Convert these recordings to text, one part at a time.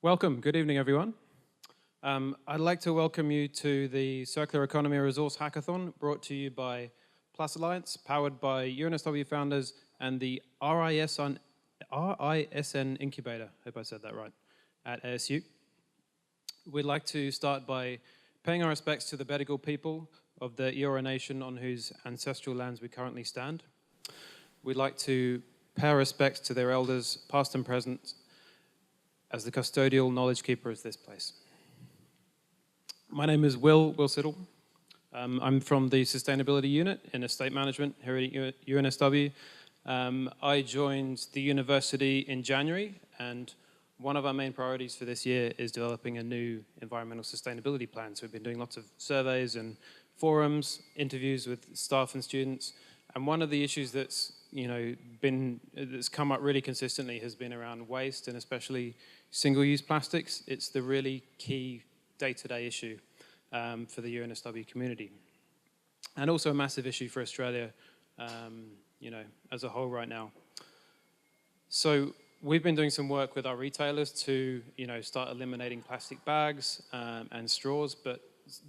Welcome. Good evening, everyone. I'd like to welcome you to the Circular Economy Resource Hackathon, brought to you by Plus Alliance, powered by UNSW founders and the RISN Incubator, hope I said that right, at ASU. We'd like to start by paying our respects to the Bedegal people of the Eora Nation on whose ancestral lands we currently stand. We'd like to pay our respects to their elders, past and present, as the custodial knowledge keeper of this place. My name is Will Siddle. I'm from the Sustainability Unit in Estate Management here at UNSW. I joined the university in January, and one of our main priorities for this year is developing a new environmental sustainability plan. So we've been doing lots of surveys and forums, interviews with staff and students, and one of the issues that's come up really consistently has been around waste, and especially single-use plastics. It's the really key day-to-day issue for the UNSW community, and also a massive issue for Australia, as a whole right now. So we've been doing some work with our retailers to, start eliminating plastic bags and straws, but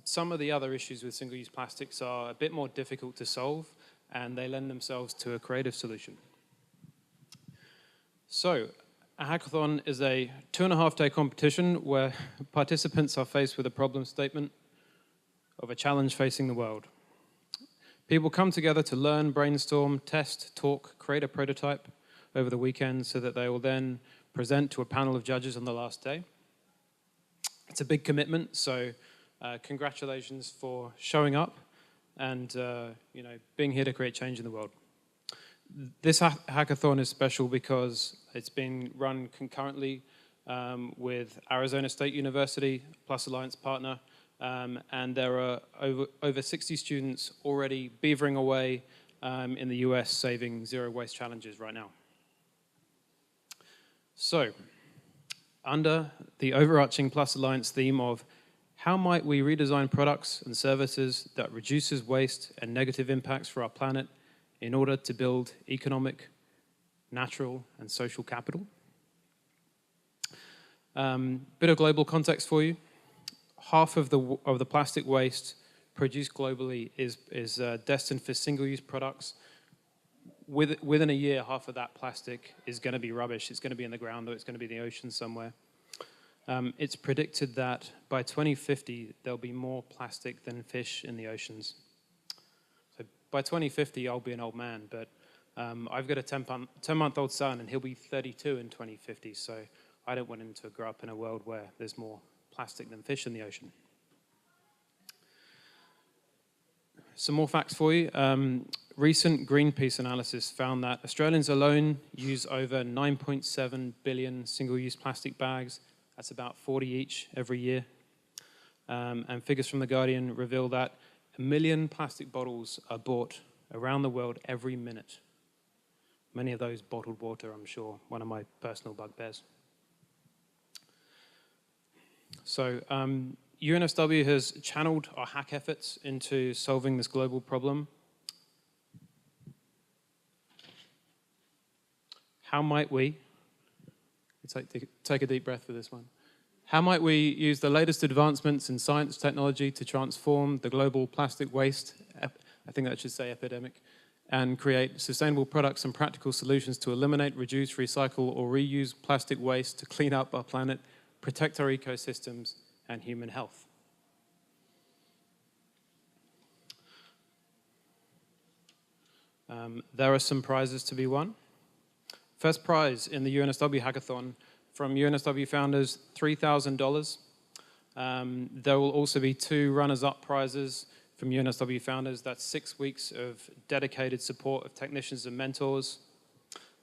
some of the other issues with single-use plastics are a bit more difficult to solve, and they lend themselves to a creative solution. So, a hackathon is a 2.5-day competition where participants are faced with a problem statement of a challenge facing the world. People come together to learn, brainstorm, test, talk, create a prototype over the weekend so that they will then present to a panel of judges on the last day. It's a big commitment, so congratulations for showing up and being here to create change in the world. This hackathon is special because it's being run concurrently with Arizona State University, Plus Alliance partner, and there are over 60 students already beavering away in the US saving zero waste challenges right now. So, under the overarching Plus Alliance theme of how might we redesign products and services that reduces waste and negative impacts for our planet in order to build economic, natural, and social capital? Bit of global context for you. Half of the plastic waste produced globally is destined for single-use products. Within a year, half of that plastic is going to be rubbish. It's going to be in the ground, or it's going to be in the ocean somewhere. It's predicted that by 2050, there'll be more plastic than fish in the oceans. So by 2050, I'll be an old man, but I've got a 10-month-old son, and he'll be 32 in 2050, so I don't want him to grow up in a world where there's more plastic than fish in the ocean. Some more facts for you. Recent Greenpeace analysis found that Australians alone use over 9.7 billion single-use plastic bags. That's about 40 each every year. And figures from The Guardian reveal that 1 million plastic bottles are bought around the world every minute. Many of those bottled water, I'm sure, one of my personal bugbears. So UNSW has channeled our hack efforts into solving this global problem. How might we, take a deep breath for this one. How might we use the latest advancements in science technology to transform the global plastic waste, I think that should say epidemic, and create sustainable products and practical solutions to eliminate, reduce, recycle, or reuse plastic waste to clean up our planet, protect our ecosystems, and human health? There are some prizes to be won. First prize in the UNSW Hackathon from UNSW founders, $3,000. There will also be 2 runners-up prizes from UNSW founders. That's 6 weeks of dedicated support of technicians and mentors.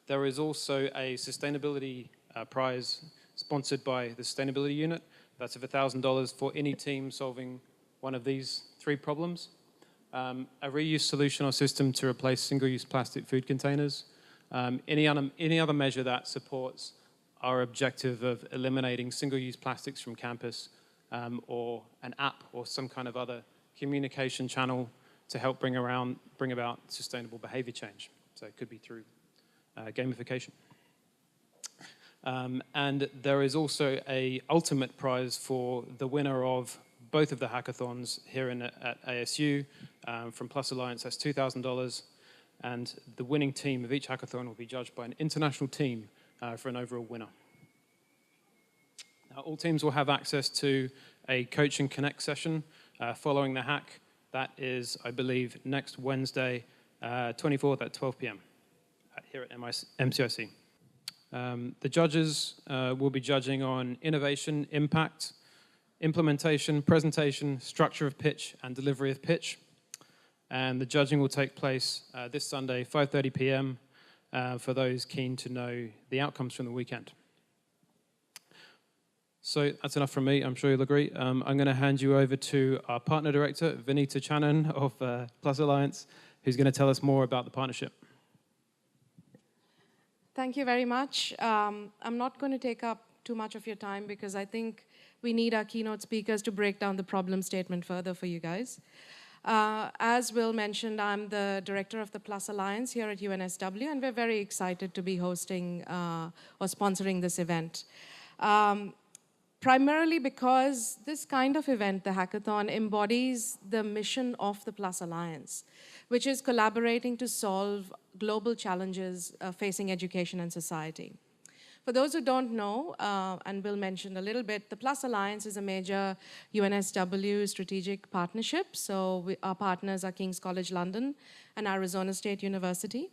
There is also a sustainability prize sponsored by the Sustainability Unit. That's of $1,000 for any team solving one of these 3 problems. A reuse solution or system to replace single-use plastic food containers. Any other measure that supports our objective of eliminating single-use plastics from campus, or an app or some kind of other communication channel to help bring about sustainable behavior change. So it could be through gamification. And there is also a ultimate prize for the winner of both of the hackathons here at ASU. From Plus Alliance, that's $2,000. And the winning team of each hackathon will be judged by an international team for an overall winner. Now, all teams will have access to a Coach and Connect session following the hack. That is, I believe, next Wednesday, 24th at 12 p.m. Here at MCIC. The judges will be judging on innovation, impact, implementation, presentation, structure of pitch, and delivery of pitch. And the judging will take place this Sunday, 5:30 p.m. For those keen to know the outcomes from the weekend. So that's enough from me, I'm sure you'll agree. I'm going to hand you over to our partner director, Vinita Channan of Plus Alliance, who's going to tell us more about the partnership. Thank you very much. I'm not going to take up too much of your time because I think we need our keynote speakers to break down the problem statement further for you guys. As Will mentioned, I'm the director of the Plus Alliance here at UNSW, and we're very excited to be hosting or sponsoring this event. Primarily because this kind of event, the hackathon, embodies the mission of the Plus Alliance, which is collaborating to solve global challenges facing education and society. For those who don't know, and Will mentioned a little bit, the Plus Alliance is a major UNSW strategic partnership. So our partners are King's College London and Arizona State University.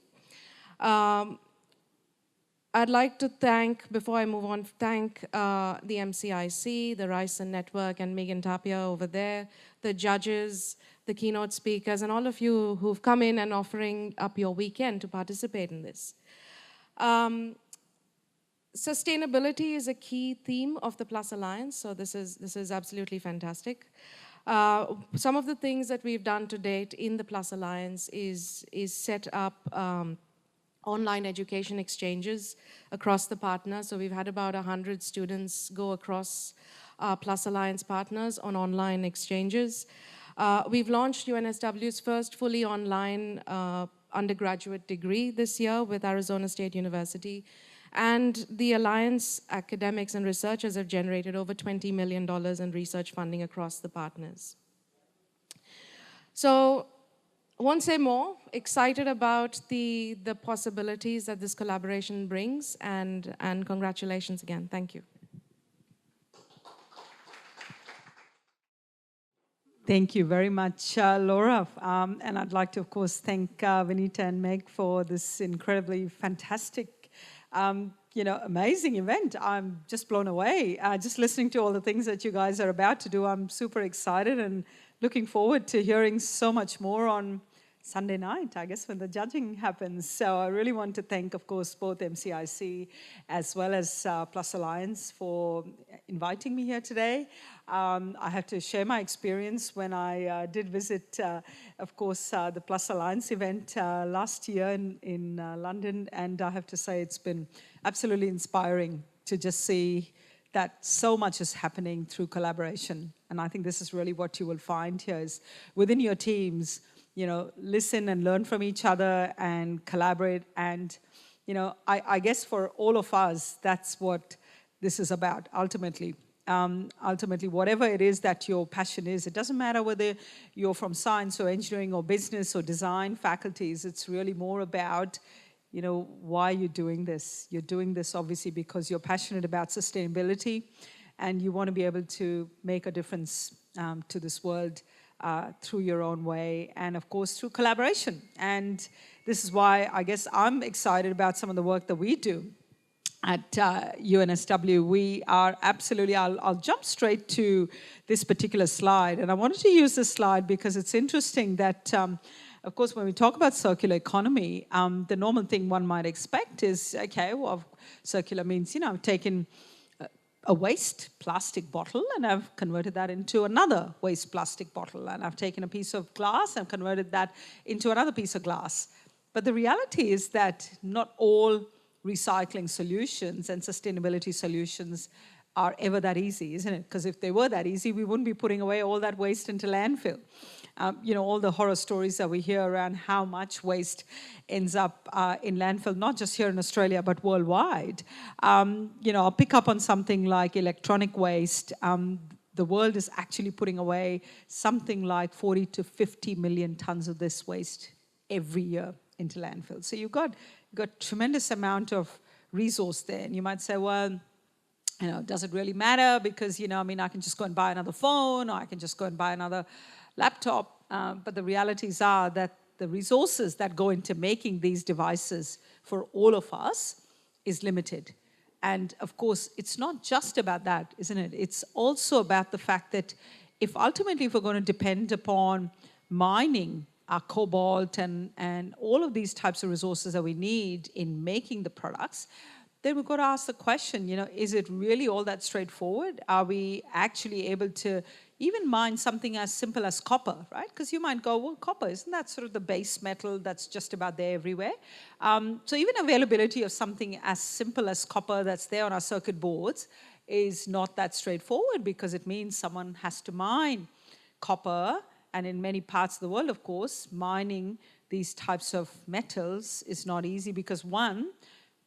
I'd like to thank, before I move on, thank the MCIC, the Ryerson Network, and Megan Tapia over there, the judges, the keynote speakers, and all of you who've come in and offering up your weekend to participate in this. Sustainability is a key theme of the Plus Alliance, so this is absolutely fantastic. Some of the things that we've done to date in the Plus Alliance is set up online education exchanges across the partners. So we've had about 100 students go across Plus Alliance partners on online exchanges. We've launched UNSW's first fully online undergraduate degree this year with Arizona State University. And the Alliance academics and researchers have generated over $20 million in research funding across the partners. So I won't say more. Excited about the possibilities that this collaboration brings, and congratulations again. Thank you. Thank you very much, Laura. And I'd like to, of course, thank Vinita and Meg for this incredibly fantastic, amazing event. I'm just blown away. Just listening to all the things that you guys are about to do, I'm super excited and looking forward to hearing so much more on Sunday night, I guess, when the judging happens. So I really want to thank, of course, both MCIC as well as Plus Alliance for inviting me here today. I have to share my experience when I did visit, of course, the Plus Alliance event last year in London. And I have to say it's been absolutely inspiring to just see that so much is happening through collaboration. And I think this is really what you will find here is within your teams, listen and learn from each other and collaborate. And, I guess for all of us, that's what this is about, ultimately. Ultimately, whatever it is that your passion is, it doesn't matter whether you're from science or engineering or business or design faculties. It's really more about, why you're doing this. You're doing this, obviously, because you're passionate about sustainability and you want to be able to make a difference to this world through your own way, and of course through collaboration. And this is why I guess I'm excited about some of the work that we do at UNSW. We are absolutely, I'll jump straight to this particular slide. And I wanted to use this slide because it's interesting that, of course, when we talk about circular economy, the normal thing one might expect is, okay, well, circular means, I've taken a waste plastic bottle and I've converted that into another waste plastic bottle. And I've taken a piece of glass and converted that into another piece of glass. But the reality is that not all recycling solutions and sustainability solutions are ever that easy, isn't it? Because if they were that easy, we wouldn't be putting away all that waste into landfill. All the horror stories that we hear around how much waste ends up in landfill, not just here in Australia, but worldwide. I'll pick up on something like electronic waste. The world is actually putting away something like 40 to 50 million tons of this waste every year into landfill. So you've got tremendous amount of resource there. And you might say, well, does it really matter? Because, I can just go and buy another phone, or I can just go and buy another laptop. But the realities are that the resources that go into making these devices for all of us is limited. And of course, it's not just about that, isn't it? It's also about the fact that if ultimately we're going to depend upon mining our cobalt and all of these types of resources that we need in making the products, then we've got to ask the question, is it really all that straightforward? Are we actually able to even mine something as simple as copper, right? Because you might go, well, copper, isn't that sort of the base metal that's just about there everywhere? So even availability of something as simple as copper that's there on our circuit boards is not that straightforward, because it means someone has to mine copper. And in many parts of the world, of course, mining these types of metals is not easy because, one,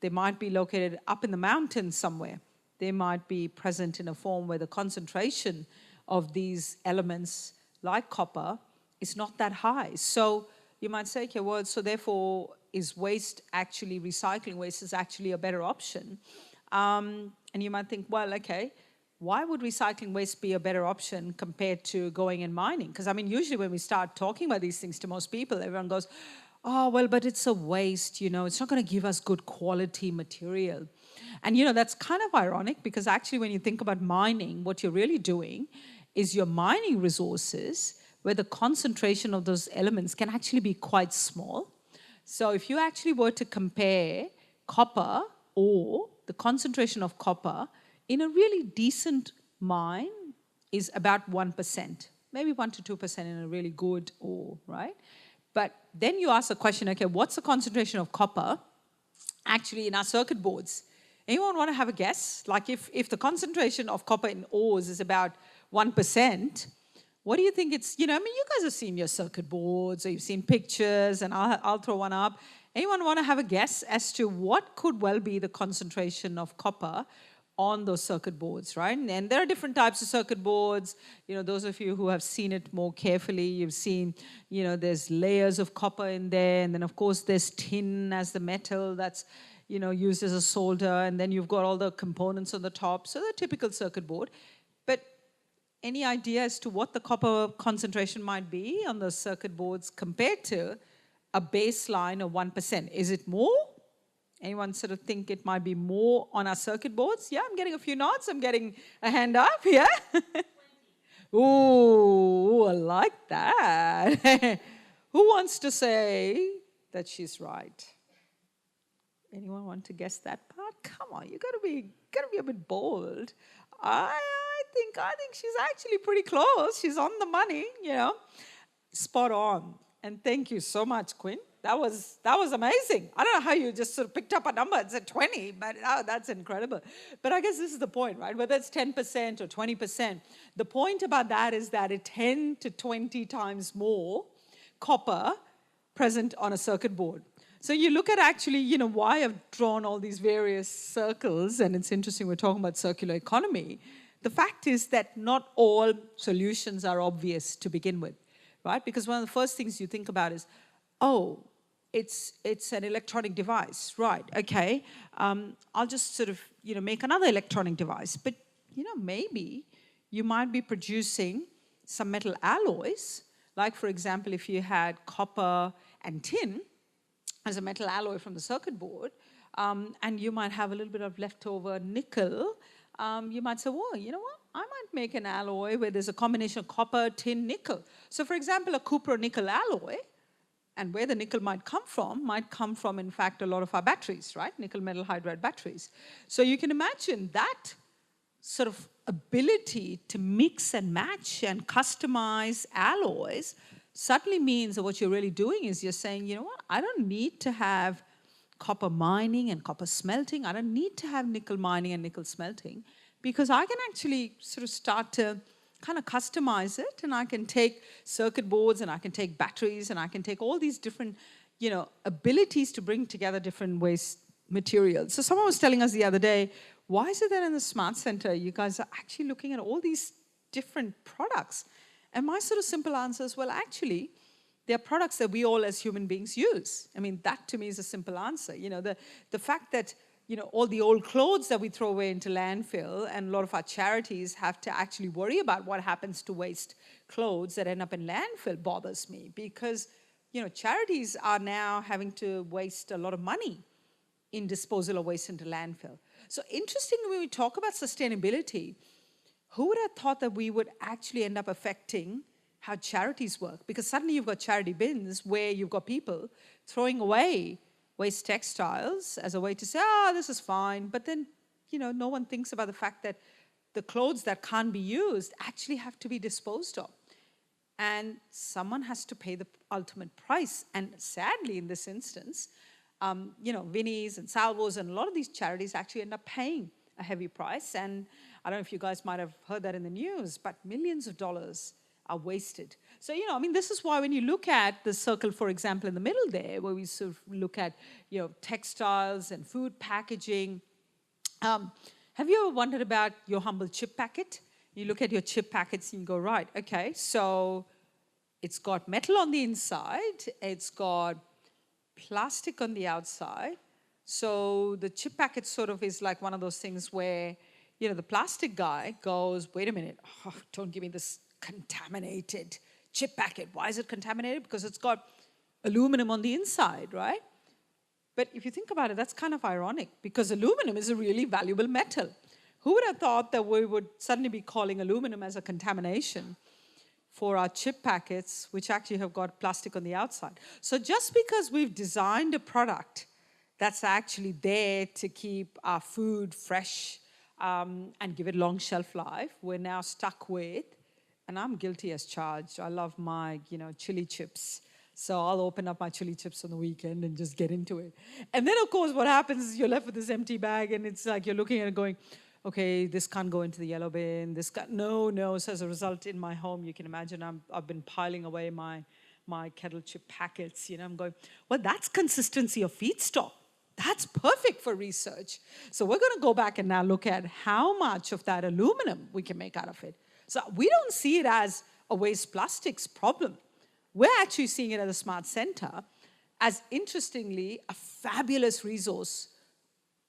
they might be located up in the mountains somewhere. They might be present in a form where the concentration of these elements, like copper, is not that high. So you might say, okay, well, so therefore, is waste actually, recycling waste is actually a better option? And you might think, well, okay, why would recycling waste be a better option compared to going and mining? Because, usually when we start talking about these things to most people, everyone goes, oh, well, but it's a waste, it's not going to give us good quality material. And, that's kind of ironic, because actually when you think about mining, what you're really doing is you're mining resources where the concentration of those elements can actually be quite small. So if you actually were to compare copper, or the concentration of copper in a really decent mine is about 1%, maybe 1 to 2% in a really good ore, right? But then you ask the question, okay, what's the concentration of copper actually in our circuit boards? Anyone want to have a guess? Like if the concentration of copper in ores is about 1%, what do you think it's, you guys have seen your circuit boards, or you've seen pictures, and I'll throw one up. Anyone want to have a guess as to what could well be the concentration of copper on those circuit boards, right? And there are different types of circuit boards. Those of you who have seen it more carefully, you've seen, there's layers of copper in there. And then, of course, there's tin as the metal that's, used as a solder. And then you've got all the components on the top. So the typical circuit board. But any idea as to what the copper concentration might be on the circuit boards compared to a baseline of 1%? Is it more? Anyone sort of think it might be more on our circuit boards? Yeah, I'm getting a few nods. I'm getting a hand up. Yeah? Ooh, I like that. Who wants to say that she's right? Anyone want to guess that part? Come on, you gotta be a bit bold. I think she's actually pretty close. She's on the money, Spot on. And thank you so much, Quinn. That was amazing. I don't know how you just sort of picked up a number and said 20, but that's incredible. But I guess this is the point, right? Whether it's 10% or 20%, the point about that is that it's 10 to 20 times more copper present on a circuit board. So you look at actually, why I've drawn all these various circles, and it's interesting we're talking about circular economy. The fact is that not all solutions are obvious to begin with, right? Because one of the first things you think about is, oh, it's an electronic device, right? Okay, I'll just sort of make another electronic device. But maybe you might be producing some metal alloys, like for example, if you had copper and tin as a metal alloy from the circuit board, and you might have a little bit of leftover nickel. You might say, well, you know what? I might make an alloy where there's a combination of copper, tin, nickel. So for example, a cupro-nickel alloy. And where the nickel might come from, in fact, a lot of our batteries, right? Nickel metal hydride batteries. So you can imagine that sort of ability to mix and match and customize alloys suddenly means that what you're really doing is you're saying, you know what, I don't need to have copper mining and copper smelting. I don't need to have nickel mining and nickel smelting, because I can actually sort of start to kind of customize it, and I can take circuit boards, and I can take batteries, and I can take all these different, abilities to bring together different waste materials. So someone was telling us the other day, why is it that in the Smart Center you guys are actually looking at all these different products? And my sort of simple answer is, well, actually, they're products that we all as human beings use. I mean, that to me is a simple answer. The fact that, all the old clothes that we throw away into landfill, and a lot of our charities have to actually worry about what happens to waste clothes that end up in landfill bothers me, because, charities are now having to waste a lot of money in disposal of waste into landfill. So interestingly, when we talk about sustainability, who would have thought that we would actually end up affecting how charities work? Because suddenly you've got charity bins where you've got people throwing away waste textiles as a way to say, this is fine. But then, no one thinks about the fact that the clothes that can't be used actually have to be disposed of. And someone has to pay the ultimate price. And sadly, in this instance, Vinnie's and Salvo's and a lot of these charities actually end up paying a heavy price. And I don't know if you guys might have heard that in the news, but millions of dollars are wasted. So, this is why when you look at the circle, for example, in the middle there, where we sort of look at, textiles and food packaging. Have you ever wondered about your humble chip packet? You look at your chip packets and you go, right, okay, so it's got metal on the inside, it's got plastic on the outside. So the chip packet sort of is like one of those things where, the plastic guy goes, wait a minute, don't give me this contaminated chip packet. Why is it contaminated? Because it's got aluminum on the inside, right? But if you think about it, that's kind of ironic, because aluminum is a really valuable metal. Who would have thought that we would suddenly be calling aluminum as a contamination for our chip packets, which actually have got plastic on the outside? So just because we've designed a product that's actually there to keep our food fresh and give it long shelf life, we're now stuck with, and I'm guilty as charged, I love my, chili chips. So I'll open up my chili chips on the weekend and just get into it. And then, of course, what happens is you're left with this empty bag, and it's like you're looking at it going, okay, this can't go into the yellow bin, this can't, no. So as a result, in my home, you can imagine I've been piling away my kettle chip packets. I'm going, well, that's consistency of feedstock. That's perfect for research. So we're going to go back and now look at how much of that aluminum we can make out of it. So we don't see it as a waste plastics problem. We're actually seeing it at the Smart Center as, interestingly, a fabulous resource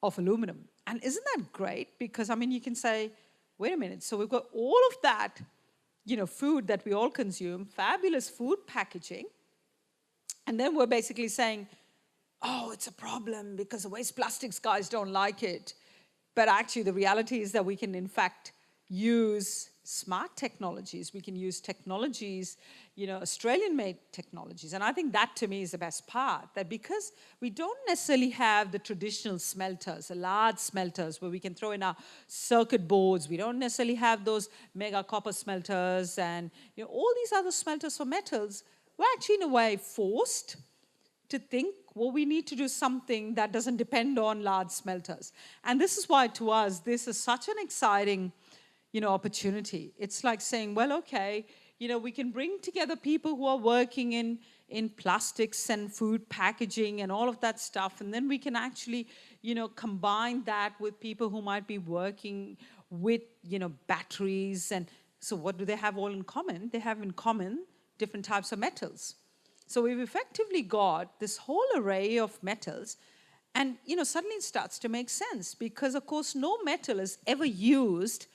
of aluminum. And isn't that great? Because, you can say, wait a minute, so we've got all of that, food that we all consume, fabulous food packaging, and then we're basically saying, it's a problem because the waste plastics guys don't like it. But actually, the reality is that we can, in fact, use smart technologies. We can use technologies, Australian-made technologies. And I think that, to me, is the best part, that because we don't necessarily have the traditional smelters, the large smelters where we can throw in our circuit boards, we don't necessarily have those mega copper smelters and all these other smelters for metals, we're actually, in a way, forced to think, well, we need to do something that doesn't depend on large smelters. And this is why, to us, this is such an exciting opportunity. It's like saying, well, okay, we can bring together people who are working in plastics and food packaging and all of that stuff, and then we can actually, combine that with people who might be working with, batteries. And so what do they have all in common? They have in common different types of metals. So we've effectively got this whole array of metals, and, suddenly it starts to make sense, because, of course, no metal is ever used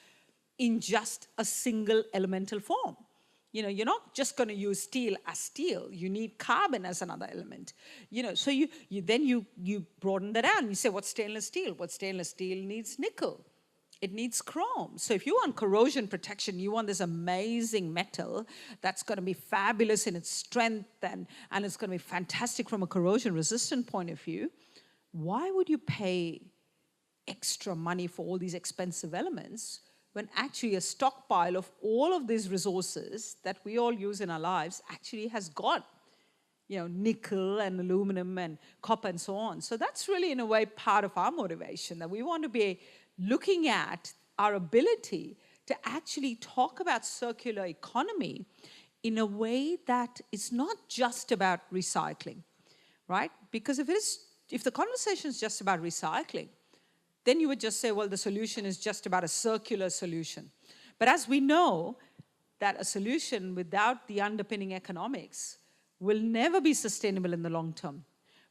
in just a single elemental form. You're not just going to use steel as steel. You need carbon as another element. So you broaden that out and you say, what's stainless steel? What stainless steel needs nickel. It needs chrome. So if you want corrosion protection, you want this amazing metal that's going to be fabulous in its strength and it's going to be fantastic from a corrosion resistant point of view. Why would you pay extra money for all these expensive elements when actually a stockpile of all of these resources that we all use in our lives actually has got, nickel and aluminum and copper and so on? So that's really, in a way, part of our motivation, that we want to be looking at our ability to actually talk about circular economy in a way that is not just about recycling, right? Because if the conversation is just about recycling, then you would just say, well, the solution is just about a circular solution. But as we know, that a solution without the underpinning economics will never be sustainable in the long term.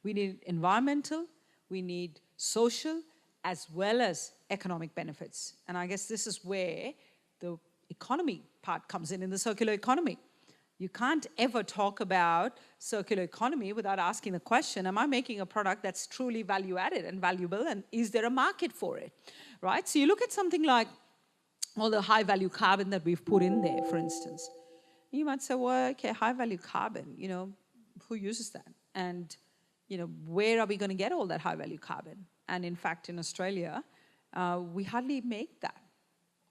We need environmental, we need social, as well as economic benefits. And I guess this is where the economy part comes in the circular economy. You can't ever talk about circular economy without asking the question, am I making a product that's truly value added and valuable, and is there a market for it, right? So you look at something like all the high value carbon that we've put in there, for instance. You might say, well, okay, high value carbon, who uses that? And, where are we going to get all that high value carbon? And in fact, in Australia, we hardly make that,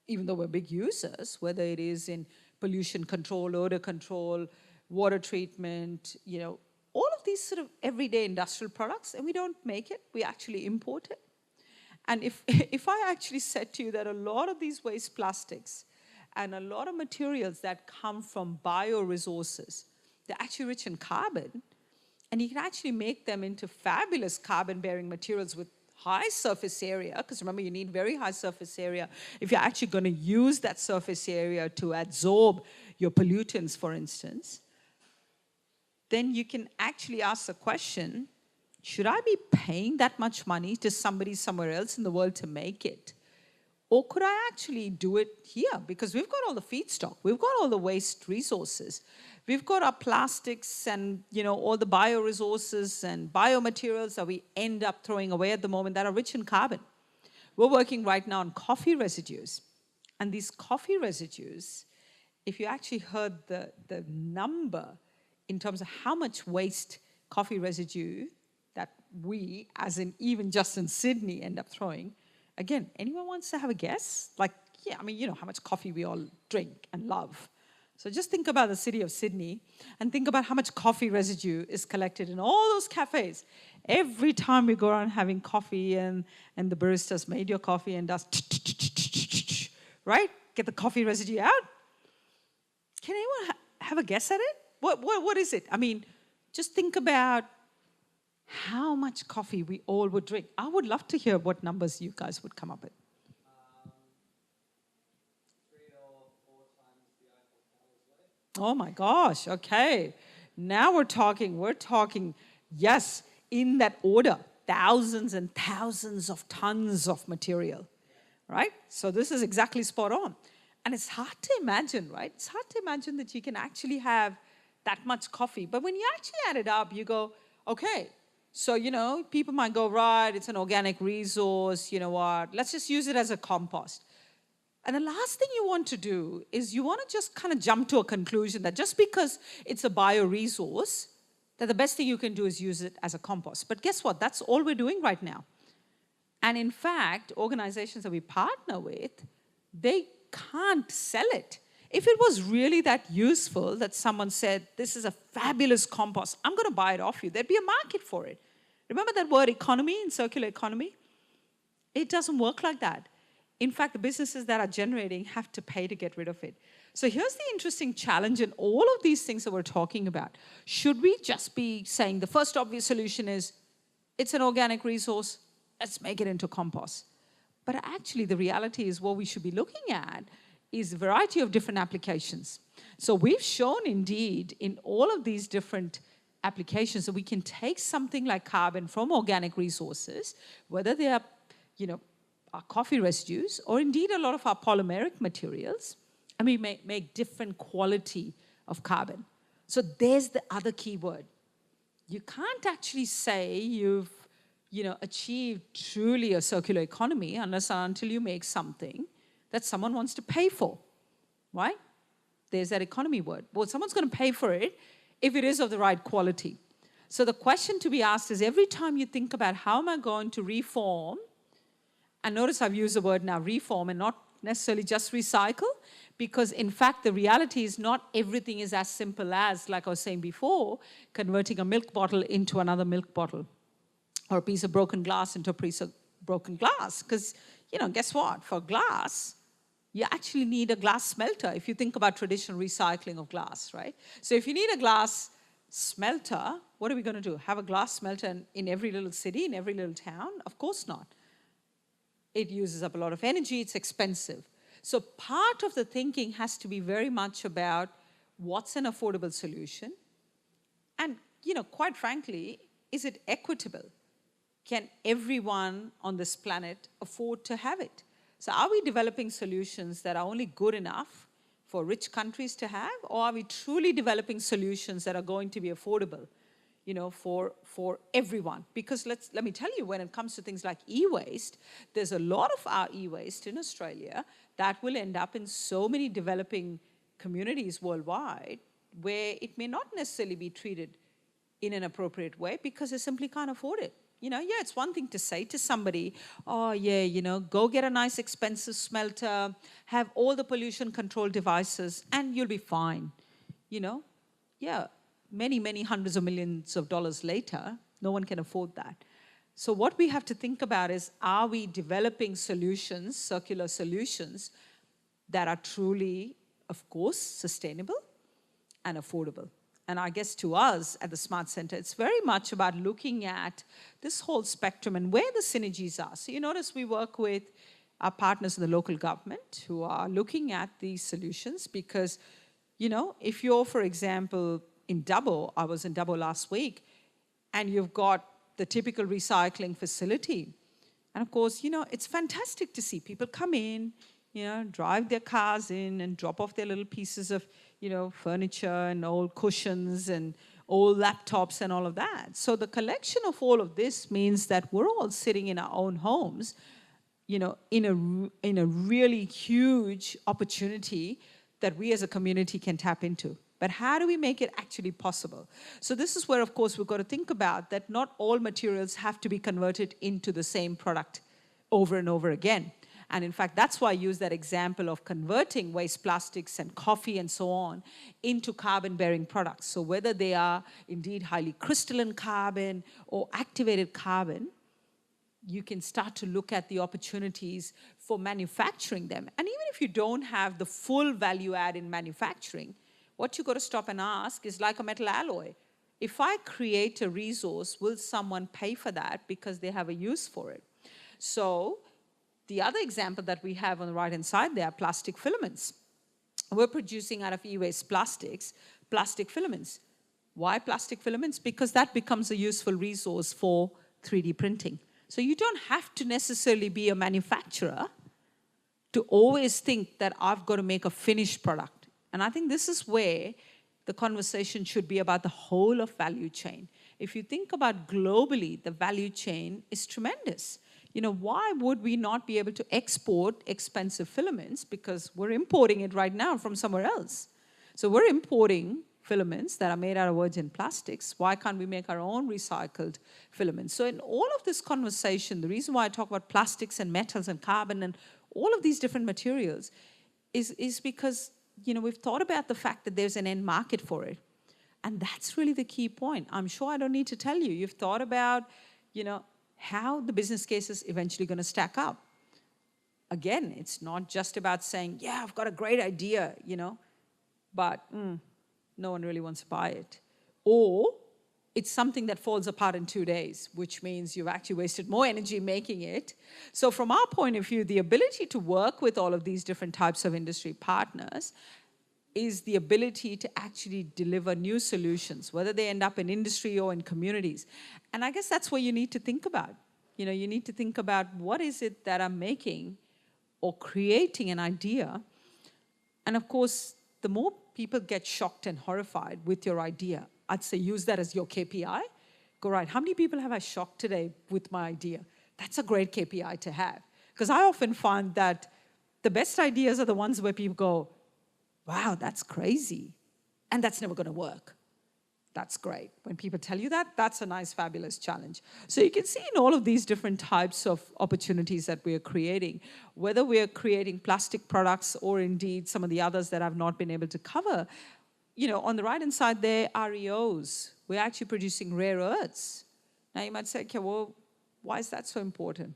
even though we're big users, whether it is in pollution control, odor control, water treatment, all of these sort of everyday industrial products, and we don't make it, we actually import it. And if I actually said to you that a lot of these waste plastics and a lot of materials that come from bioresources, they're actually rich in carbon, and you can actually make them into fabulous carbon-bearing materials with high surface area, because remember, you need very high surface area if you're actually going to use that surface area to absorb your pollutants, for instance. Then you can actually ask the question, should I be paying that much money to somebody somewhere else in the world to make it? Or could I actually do it here? Because we've got all the feedstock, we've got all the waste resources, we've got our plastics and all the bioresources and biomaterials that we end up throwing away at the moment that are rich in carbon. We're working right now on coffee residues. And these coffee residues, if you actually heard the number in terms of how much waste coffee residue that we, as in even just in Sydney, end up throwing. Again, anyone wants to have a guess? How much coffee we all drink and love. So just think about the city of Sydney and think about how much coffee residue is collected in all those cafes. Every time we go around having coffee and the baristas made your coffee and does right? Get the coffee residue out. Can anyone have a guess at it? What is it? Just think about how much coffee we all would drink. I would love to hear what numbers you guys would come up with. 3 or 4 times the Eiffel Tower's weight. Oh my gosh, okay. Now we're talking, yes, in that order, thousands and thousands of tons of material, right? So this is exactly spot on. And it's hard to imagine, right? It's hard to imagine that you can actually have that much coffee. But when you actually add it up, you go, okay, so, people might go, right, it's an organic resource, let's just use it as a compost. And the last thing you want to do is you want to just kind of jump to a conclusion that just because it's a bioresource, that the best thing you can do is use it as a compost. But guess what? That's all we're doing right now. And in fact, organizations that we partner with, they can't sell it. If it was really that useful that someone said, this is a fabulous compost, I'm going to buy it off you, there'd be a market for it. Remember that word economy in circular economy? It doesn't work like that. In fact, the businesses that are generating have to pay to get rid of it. So here's the interesting challenge in all of these things that we're talking about. Should we just be saying the first obvious solution is, it's an organic resource, let's make it into compost? But actually, the reality is what we should be looking at is a variety of different applications. So we've shown indeed in all of these different applications that we can take something like carbon from organic resources, whether they are, our coffee residues or indeed a lot of our polymeric materials, and we make different quality of carbon. So there's the other key word. You can't actually say you've achieved truly a circular economy unless and until you make something that someone wants to pay for, right? There's that economy word. Well, someone's going to pay for it if it is of the right quality. So the question to be asked is every time you think about how am I going to reform, and notice I've used the word now reform and not necessarily just recycle, because in fact the reality is not everything is as simple as, like I was saying before, converting a milk bottle into another milk bottle or a piece of broken glass into a piece of broken glass. Because, guess what? For glass, you actually need a glass smelter if you think about traditional recycling of glass, right? So if you need a glass smelter, what are we going to do? Have a glass smelter in every little city, in every little town? Of course not. It uses up a lot of energy, it's expensive. So part of the thinking has to be very much about what's an affordable solution, and, quite frankly, is it equitable? Can everyone on this planet afford to have it? So are we developing solutions that are only good enough for rich countries to have, or are we truly developing solutions that are going to be affordable, for everyone? Because let me tell you, when it comes to things like e-waste, there's a lot of our e-waste in Australia that will end up in so many developing communities worldwide where it may not necessarily be treated in an appropriate way because they simply can't afford it. It's one thing to say to somebody, oh yeah, go get a nice expensive smelter, have all the pollution control devices, and you'll be fine. Yeah, many, many hundreds of millions of dollars later, no one can afford that. So what we have to think about is, are we developing solutions, circular solutions, that are truly, of course, sustainable and affordable? And I guess to us at the Smart Center, it's very much about looking at this whole spectrum and where the synergies are. So you notice we work with our partners in the local government who are looking at these solutions because, if you're, for example, in Dubbo, I was in Dubbo last week, and you've got the typical recycling facility. And of course, it's fantastic to see people come in, drive their cars in and drop off their little pieces of, furniture and old cushions and old laptops and all of that. So the collection of all of this means that we're all sitting in our own homes, in a really huge opportunity that we as a community can tap into. But how do we make it actually possible? So this is where, of course, we've got to think about that not all materials have to be converted into the same product over and over again. And in fact, that's why I use that example of converting waste plastics and coffee and so on into carbon-bearing products. So whether they are indeed highly crystalline carbon or activated carbon, you can start to look at the opportunities for manufacturing them. And even if you don't have the full value add in manufacturing, what you've got to stop and ask is, like a metal alloy, if I create a resource, will someone pay for that because they have a use for it? So the other example that we have on the right-hand side there are plastic filaments. We're producing out of e-waste plastics, plastic filaments. Why plastic filaments? Because that becomes a useful resource for 3D printing. So you don't have to necessarily be a manufacturer to always think that I've got to make a finished product. And I think this is where the conversation should be about the whole of value chain. If you think about globally, the value chain is tremendous. Why would we not be able to export expensive filaments? Because we're importing it right now from somewhere else. So we're importing filaments that are made out of virgin plastics. Why can't we make our own recycled filaments? So in all of this conversation, the reason why I talk about plastics and metals and carbon and all of these different materials is because, we've thought about the fact that there's an end market for it. And that's really the key point. I'm sure I don't need to tell you. You've thought about, how the business case is eventually going to stack up. Again, it's not just about saying, yeah, I've got a great idea, but no one really wants to buy it. Or it's something that falls apart in 2 days, which means you've actually wasted more energy making it. So from our point of view, the ability to work with all of these different types of industry partners is the ability to actually deliver new solutions, whether they end up in industry or in communities. And I guess that's what you need to think about. You need to think about, what is it that I'm making or creating an idea? And of course, the more people get shocked and horrified with your idea, I'd say use that as your KPI. Go, right, how many people have I shocked today with my idea? That's a great KPI to have. Because I often find that the best ideas are the ones where people go, wow, that's crazy. And that's never going to work. That's great. When people tell you that, that's a nice, fabulous challenge. So you can see in all of these different types of opportunities that we are creating, whether we are creating plastic products or indeed some of the others that I've not been able to cover, on the right-hand side there, REOs. We're actually producing rare earths. Now you might say, okay, well, why is that so important?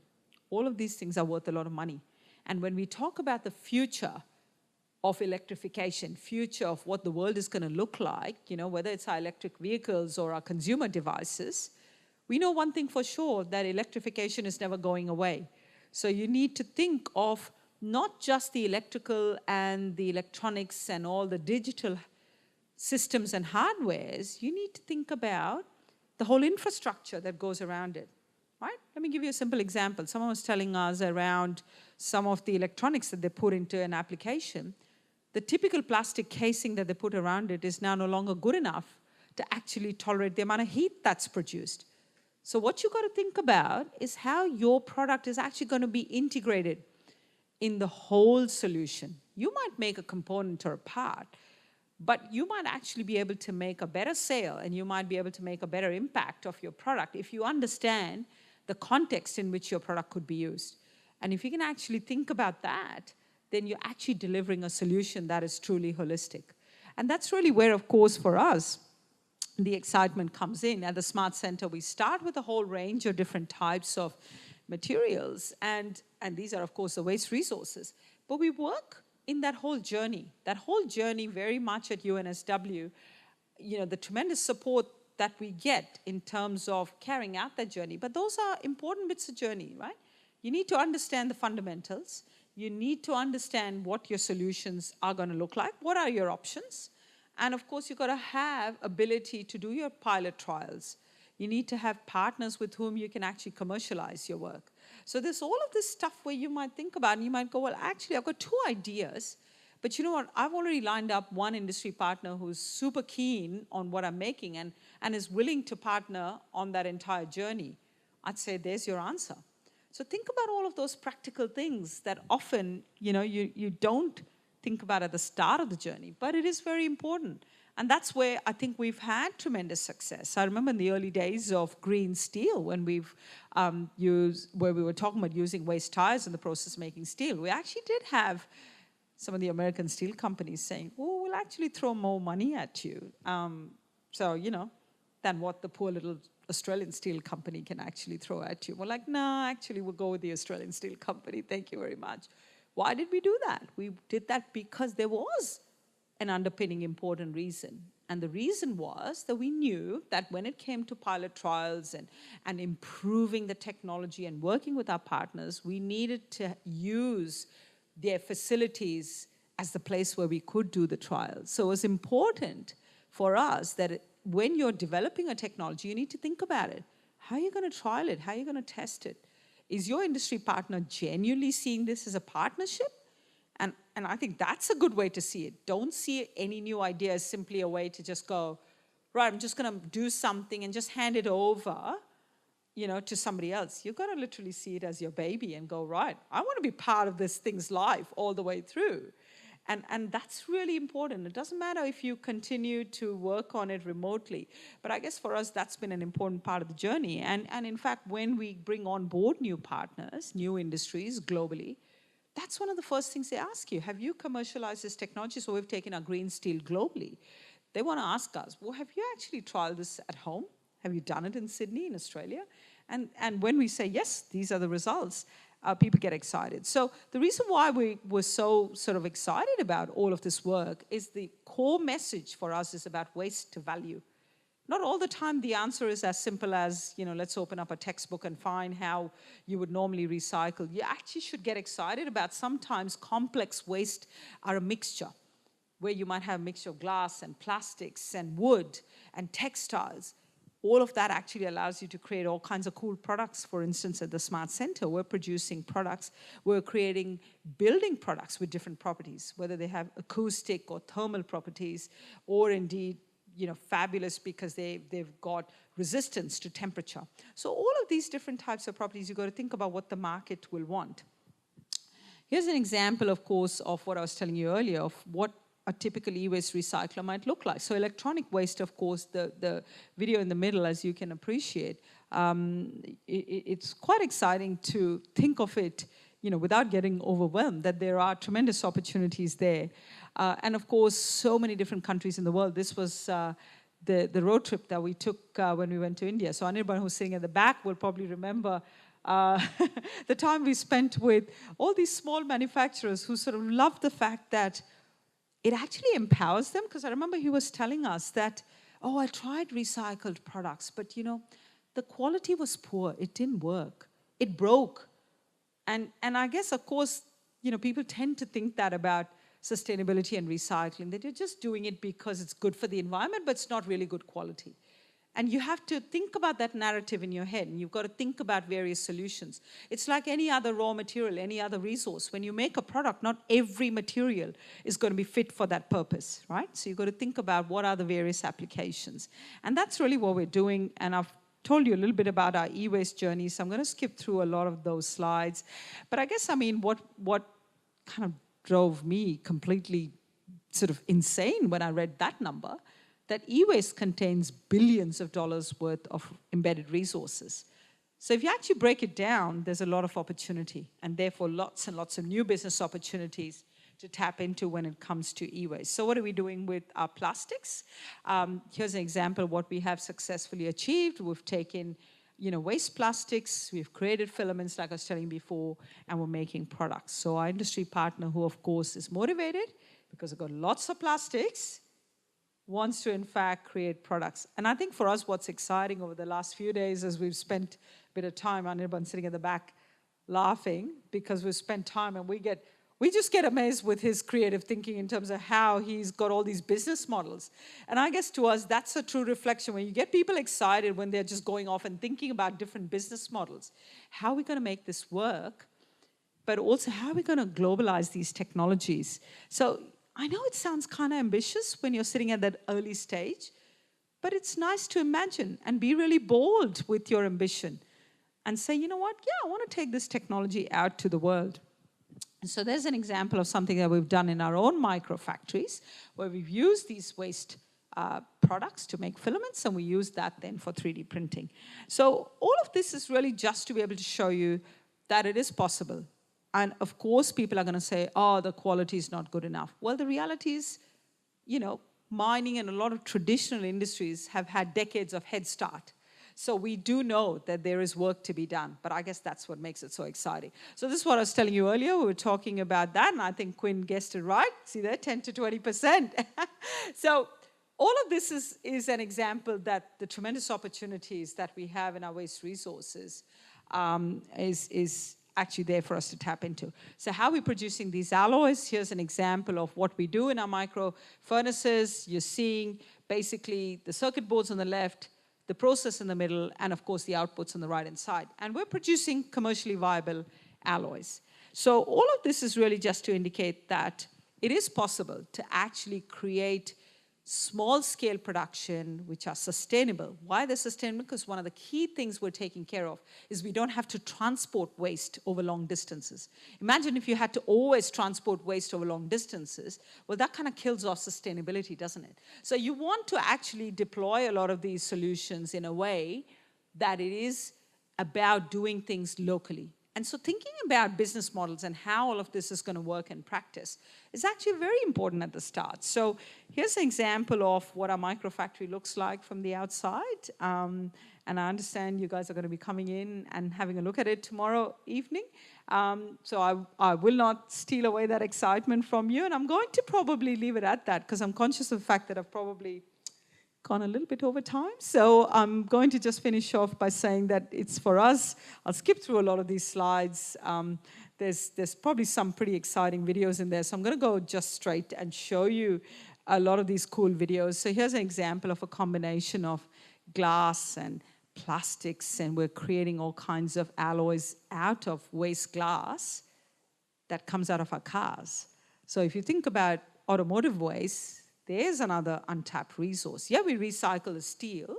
All of these things are worth a lot of money. And when we talk about the future of electrification, future of what the world is going to look like, whether it's our electric vehicles or our consumer devices, we know one thing for sure, that electrification is never going away. So you need to think of not just the electrical and the electronics and all the digital systems and hardwares, you need to think about the whole infrastructure that goes around it, right? Let me give you a simple example. Someone was telling us around some of the electronics that they put into an application. The typical plastic casing that they put around it is now no longer good enough to actually tolerate the amount of heat that's produced. So what you've got to think about is how your product is actually going to be integrated in the whole solution. You might make a component or a part, but you might actually be able to make a better sale, and you might be able to make a better impact of your product if you understand the context in which your product could be used. And if you can actually think about that, then you're actually delivering a solution that is truly holistic. And that's really where, of course, for us, the excitement comes in. At the Smart Center, we start with a whole range of different types of materials, and these are, of course, the waste resources. But we work in that whole journey very much at UNSW, the tremendous support that we get in terms of carrying out that journey. But those are important bits of journey, right? You need to understand the fundamentals. You need to understand what your solutions are going to look like. What are your options? And of course, you've got to have ability to do your pilot trials. You need to have partners with whom you can actually commercialize your work. So there's all of this stuff where you might think about, and you might go, well, actually, I've got 2 ideas, but you know what? I've already lined up one industry partner who's super keen on what I'm making and is willing to partner on that entire journey. I'd say there's your answer. So think about all of those practical things that often, you don't think about at the start of the journey, but it is very important. And that's where I think we've had tremendous success. I remember in the early days of green steel, when we were talking about using waste tires in the process of making steel, we actually did have some of the American steel companies saying, oh, we'll actually throw more money at you. Than what the poor little Australian steel company can actually throw at you. We're like, no, actually, we'll go with the Australian steel company. Thank you very much. Why did we do that? We did that because there was an underpinning important reason. And the reason was that we knew that when it came to pilot trials and improving the technology and working with our partners, we needed to use their facilities as the place where we could do the trials. So it was important for us that when you're developing a technology, you need to think about it. How are you going to trial it? How are you going to test it? Is your industry partner genuinely seeing this as a partnership? And I think that's a good way to see it. Don't see any new idea as simply a way to just go, right, I'm just going to do something and just hand it over, to somebody else. You've got to literally see it as your baby and go, right, I want to be part of this thing's life all the way through. And that's really important. It doesn't matter if you continue to work on it remotely. But I guess for us, that's been an important part of the journey. And in fact, when we bring on board new partners, new industries globally, that's one of the first things they ask you. Have you commercialized this technology? So we've taken our green steel globally. They want to ask us, well, have you actually trialed this at home? Have you done it in Sydney, in Australia? And when we say, yes, these are the results, people get excited. So the reason why we were so sort of excited about all of this work is the core message for us is about waste to value. Not all the time the answer is as simple as, let's open up a textbook and find how you would normally recycle. You actually should get excited about sometimes complex waste are a mixture, where you might have a mixture of glass and plastics and wood and textiles. All of that actually allows you to create all kinds of cool products. For instance, at the Smart Center, we're producing products. We're creating building products with different properties, whether they have acoustic or thermal properties, or indeed, fabulous because they've got resistance to temperature. So all of these different types of properties, you've got to think about what the market will want. Here's an example, of course, of what I was telling you earlier, of what a typical e-waste recycler might look like. So electronic waste, of course, the video in the middle, as you can appreciate, it's quite exciting to think of it, without getting overwhelmed, that there are tremendous opportunities there. And of course, so many different countries in the world. This was the road trip that we took when we went to India. So anyone who's sitting at the back will probably remember the time we spent with all these small manufacturers who sort of love the fact that it actually empowers them. Because I remember he was telling us that, oh, I tried recycled products, but the quality was poor. It didn't work. It broke. And I guess, of course, people tend to think that about sustainability and recycling, that you're just doing it because it's good for the environment, but it's not really good quality. And you have to think about that narrative in your head, and you've got to think about various solutions. It's like any other raw material, any other resource. When you make a product, not every material is going to be fit for that purpose, right? So you've got to think about what are the various applications. And that's really what we're doing, and I've told you a little bit about our e-waste journey, so I'm going to skip through a lot of those slides. But I guess, what kind of drove me completely sort of insane when I read that number, that e-waste contains billions of dollars worth of embedded resources. So if you actually break it down, there's a lot of opportunity, and therefore lots and lots of new business opportunities to tap into when it comes to e-waste. So what are we doing with our plastics? Here's an example of what we have successfully achieved. We've taken waste plastics, we've created filaments, like I was telling you before, and we're making products. So our industry partner, who of course is motivated because we've got lots of plastics, wants to in fact create products. And I think for us, what's exciting over the last few days, as we've spent a bit of time, Anirban sitting at the back laughing, because we've spent time and we just get amazed with his creative thinking in terms of how he's got all these business models. And I guess to us, that's a true reflection. When you get people excited when they're just going off and thinking about different business models, how are we going to make this work? But also, how are we going to globalize these technologies? So I know it sounds kind of ambitious when you're sitting at that early stage, but it's nice to imagine and be really bold with your ambition and say, you know what, yeah, I want to take this technology out to the world. So there's an example of something that we've done in our own micro factories, where we've used these waste products to make filaments, and we use that then for 3D printing. So all of this is really just to be able to show you that it is possible. And of course, people are going to say, oh, the quality is not good enough. Well, the reality is, mining and a lot of traditional industries have had decades of head start. So we do know that there is work to be done, but I guess that's what makes it so exciting. So this is what I was telling you earlier. We were talking about that, and I think Quinn guessed it right. See there, 10 to 20%. So all of this is an example that the tremendous opportunities that we have in our waste resources is actually there for us to tap into. So how are we producing these alloys? Here's an example of what we do in our micro furnaces. You're seeing basically the circuit boards on the left, the process in the middle, and of course the outputs on the right-hand side. And we're producing commercially viable alloys. So all of this is really just to indicate that it is possible to actually create small-scale production which are sustainable. Why they're sustainable? Because one of the key things we're taking care of is we don't have to transport waste over long distances. Imagine if you had to always transport waste over long distances. Well, that kind of kills off sustainability, doesn't it? So you want to actually deploy a lot of these solutions in a way that it is about doing things locally. And so thinking about business models and how all of this is going to work in practice is actually very important at the start. So here's an example of what our microfactory looks like from the outside. And I understand you guys are going to be coming in and having a look at it tomorrow evening. So I will not steal away that excitement from you. And I'm going to probably leave it at that, because I'm conscious of the fact that I've probably gone a little bit over time. So I'm going to just finish off by saying that it's for us. I'll skip through a lot of these slides. There's probably some pretty exciting videos in there. So I'm going to go just straight and show you a lot of these cool videos. So here's an example of a combination of glass and plastics, and we're creating all kinds of alloys out of waste glass that comes out of our cars. So if you think about automotive waste, there's another untapped resource. Yeah, we recycle the steel,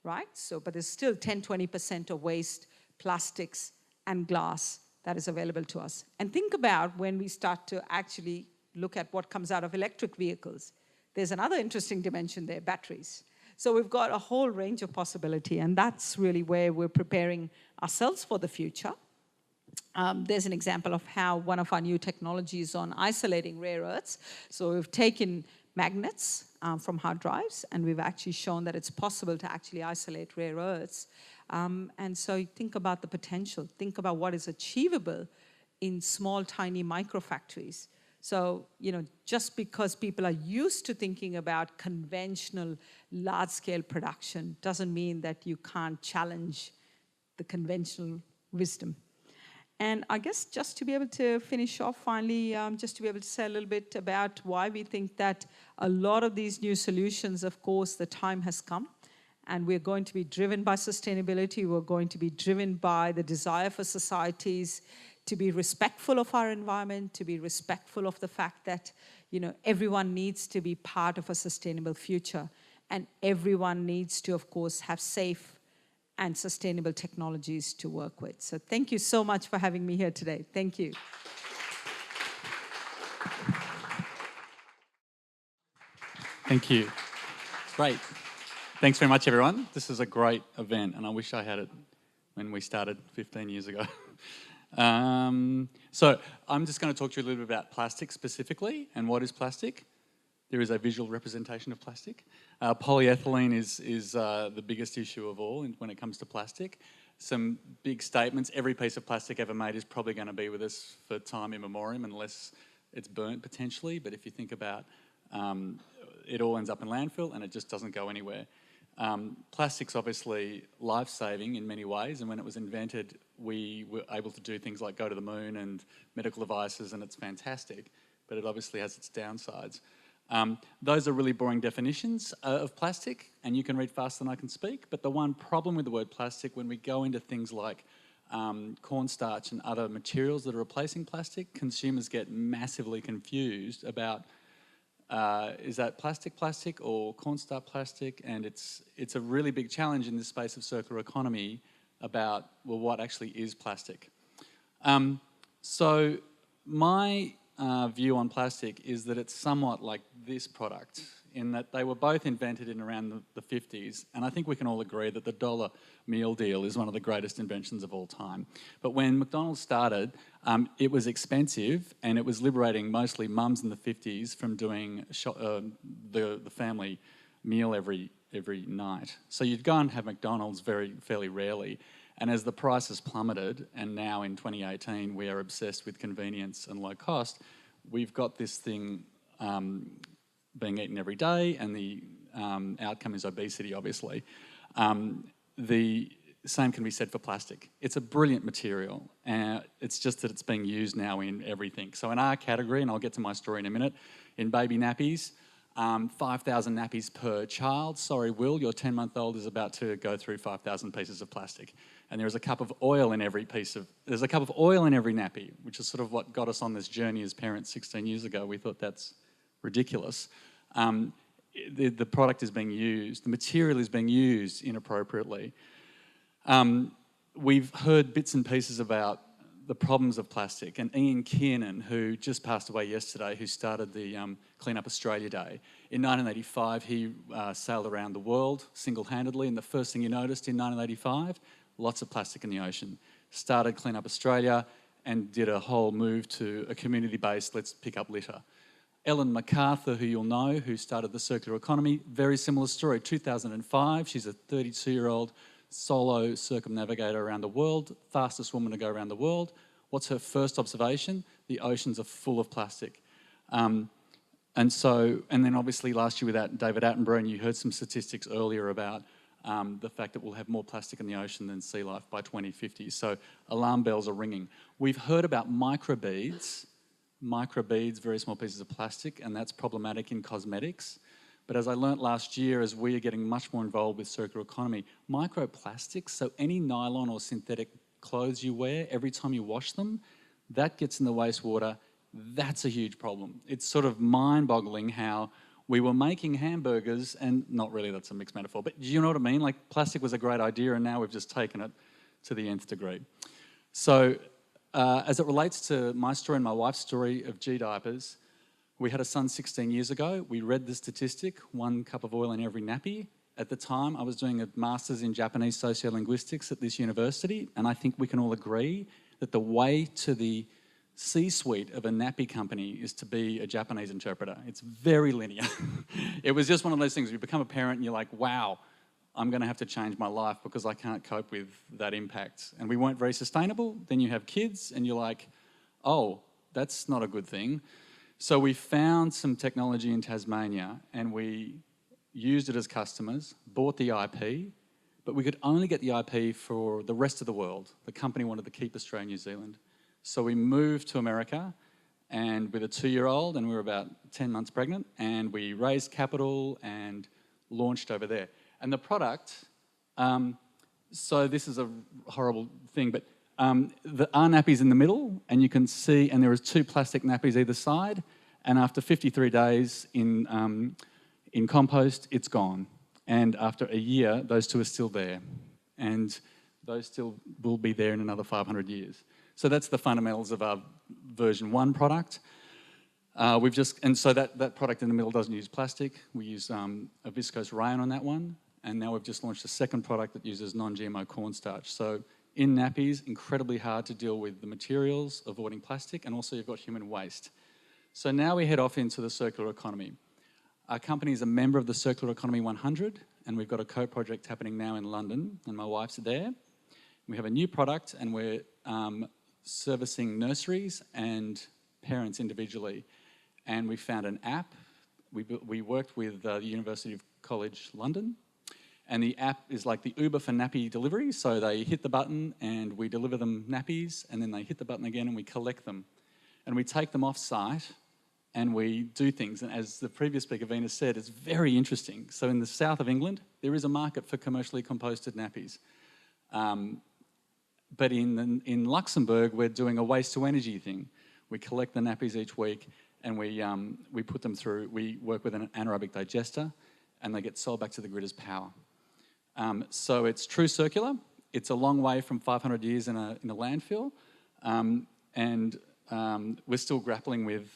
right? So, but there's still 10, 20% of waste, plastics, and glass that is available to us. And think about when we start to actually look at what comes out of electric vehicles. There's another interesting dimension there, batteries. So we've got a whole range of possibility, and that's really where we're preparing ourselves for the future. There's an example of how one of our new technologies on isolating rare earths. So we've taken magnets from hard drives, and we've actually shown that it's possible to actually isolate rare earths And so think about the potential. Think about what is achievable in small, tiny micro factories. So, just because people are used to thinking about conventional large-scale production doesn't mean that you can't challenge the conventional wisdom. And I guess just to be able to finish off finally, just to be able to say a little bit about why we think that a lot of these new solutions, of course, the time has come. And we're going to be driven by sustainability. We're going to be driven by the desire for societies to be respectful of our environment, to be respectful of the fact that, everyone needs to be part of a sustainable future. And everyone needs to, of course, have safe and sustainable technologies to work with. So thank you so much for having me here today. Thank you. Thank you. Great. Thanks very much, everyone. This is a great event, and I wish I had it when we started 15 years ago. So I'm just going to talk to you a little bit about plastic specifically, and what is plastic. There is a visual representation of plastic. Polyethylene is the biggest issue of all when it comes to plastic. Some big statements. Every piece of plastic ever made is probably going to be with us for time immemorial unless it's burnt potentially. But if you think about it all ends up in landfill and it just doesn't go anywhere. Plastic's obviously life-saving in many ways, and when it was invented, we were able to do things like go to the moon and medical devices, and it's fantastic, but it obviously has its downsides. Those are really boring definitions of plastic, and you can read faster than I can speak, but the one problem with the word plastic, when we go into things like cornstarch and other materials that are replacing plastic, consumers get massively confused about is that plastic or cornstarch plastic? And it's a really big challenge in this space of circular economy about, well, what actually is plastic? So my view on plastic is that it's somewhat like this product in that they were both invented in around the 50s, and I think we can all agree that the dollar meal deal is one of the greatest inventions of all time. But when McDonald's started, it was expensive, and it was liberating mostly mums in the 50s from doing the family meal every night. So you'd go and have McDonald's fairly rarely, and as the prices plummeted, and now in 2018 we are obsessed with convenience and low cost, we've got this thing being eaten every day, and the outcome is obesity, obviously. The same can be said for plastic. It's a brilliant material. It's just that it's being used now in everything. So in our category, and I'll get to my story in a minute, in baby nappies, 5,000 nappies per child. Sorry, Will, your 10-month-old is about to go through 5,000 pieces of plastic. And there's a cup of oil in every there's a cup of oil in every nappy, which is sort of what got us on this journey as parents 16 years ago. We thought that's ridiculous. The product is being used, the material is being used inappropriately. We've heard bits and pieces about the problems of plastic, and Ian Kiernan, who just passed away yesterday, who started the Clean Up Australia Day. In 1985, he sailed around the world single-handedly, and the first thing he noticed in 1985, lots of plastic in the ocean. Started Clean Up Australia and did a whole move to a community-based, let's pick up litter. Ellen Macarthur, who you'll know, who started the circular economy, very similar story. 2005, she's a 32-year-old solo circumnavigator around the world, fastest woman to go around the world. What's her first observation? The oceans are full of plastic. And then obviously last year with David Attenborough, and you heard some statistics earlier about the fact that we'll have more plastic in the ocean than sea life by 2050. So alarm bells are ringing. We've heard about microbeads, very small pieces of plastic, and that's problematic in cosmetics. But as I learnt last year, as we are getting much more involved with circular economy, microplastics, so any nylon or synthetic clothes you wear, every time you wash them, that gets in the wastewater. That's a huge problem. It's sort of mind-boggling how we were making hamburgers, and not really, that's a mixed metaphor, but do you know what I mean? Like, plastic was a great idea, and now we've just taken it to the nth degree. So as it relates to my story and my wife's story of G diapers, we had a son 16 years ago. We read the statistic, 1 cup of oil in every nappy. At the time, I was doing a master's in Japanese sociolinguistics at this university, and I think we can all agree that the way to the C-suite of a nappy company is to be a Japanese interpreter. It's very linear. It was just one of those things, you become a parent and you're like, wow, I'm going to have to change my life because I can't cope with that impact. And we weren't very sustainable. Then you have kids and you're like, oh, that's not a good thing. So we found some technology in Tasmania and we used it as customers, bought the IP, but we could only get the IP for the rest of the world. The company wanted to keep Australia and New Zealand. So we moved to America and with a 2-year-old, and we were about 10 months pregnant, and we raised capital and launched over there. And the product, so this is a horrible thing, but our nappy's in the middle, and you can see, and there is 2 plastic nappies either side, and after 53 days in compost, it's gone. And after a year, those 2 are still there. And those still will be there in another 500 years. So that's the fundamentals of our version 1 product. So that product in the middle doesn't use plastic. We use a viscose rayon on that one. And now we've just launched a second product that uses non-GMO cornstarch. So in nappies, incredibly hard to deal with the materials, avoiding plastic, and also you've got human waste. So now we head off into the circular economy. Our company is a member of the Circular Economy 100, and we've got a co-project happening now in London, and my wife's there. We have a new product, and we're servicing nurseries and parents individually. And we found an app. We worked with the University of College London, and the app is like the Uber for nappy delivery. So they hit the button and we deliver them nappies, and then they hit the button again and we collect them. And we take them off site and we do things. And as the previous speaker, Venus, said, it's very interesting. So in the south of England, there is a market for commercially composted nappies. But in Luxembourg, we're doing a waste-to-energy thing. We collect the nappies each week and we put them through. We work with an anaerobic digester and they get sold back to the grid as power. So it's true circular. It's a long way from 500 years in a landfill. We're still grappling with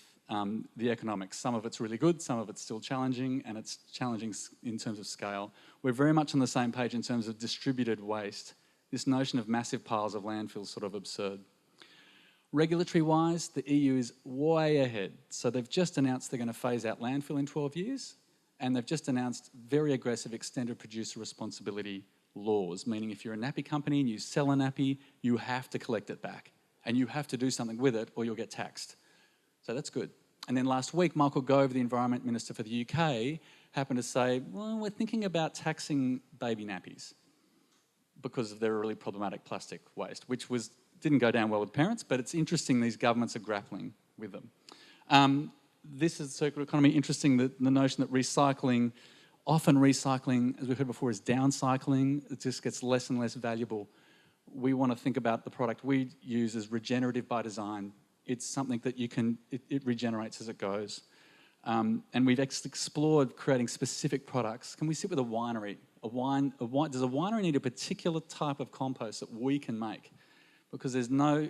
the economics. Some of it's really good, some of it's still challenging, and it's challenging in terms of scale. We're very much on the same page in terms of distributed waste. This notion of massive piles of landfill is sort of absurd. Regulatory-wise, the EU is way ahead. So they've just announced they're going to phase out landfill in 12 years, and they've just announced very aggressive extended producer responsibility laws, meaning if you're a nappy company and you sell a nappy, you have to collect it back, and you have to do something with it or you'll get taxed. So that's good. And then last week, Michael Gove, the Environment Minister for the UK, happened to say, well, we're thinking about taxing baby nappies because of their really problematic plastic waste, which didn't go down well with parents, but it's interesting these governments are grappling with them. This is circular economy. Interesting the notion that often recycling, as we heard before, is downcycling. It just gets less and less valuable. We want to think about the product we use as regenerative by design. It's something that it regenerates as it goes. And we've explored creating specific products. Can we sit with a winery? Does a winery need a particular type of compost that we can make? Because there's no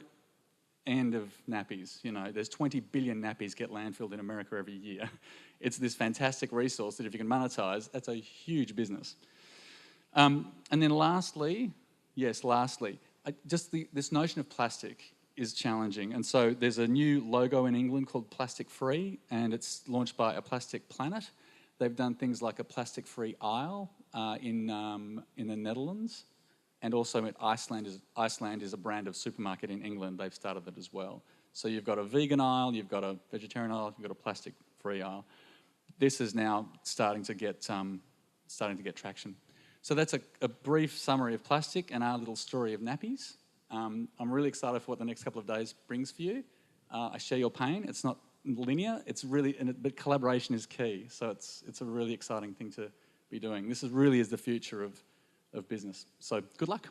end of nappies. There's 20 billion nappies get landfilled in America every year. It's this fantastic resource that if you can monetize, that's a huge business. And then lastly, this notion of plastic is challenging. And so there's a new logo in England called Plastic Free, and it's launched by A Plastic Planet. They've done things like a plastic-free aisle in the Netherlands, and also in Iceland is a brand of supermarket in England. They've started that as well. So you've got a vegan aisle, you've got a vegetarian aisle, you've got a plastic-free aisle. This is now starting to get traction. So that's a brief summary of plastic and our little story of nappies. I'm really excited for what the next couple of days brings for you. I share your pain. It's not linear. But collaboration is key. So it's a really exciting thing to be doing. This really is the future of business. So good luck.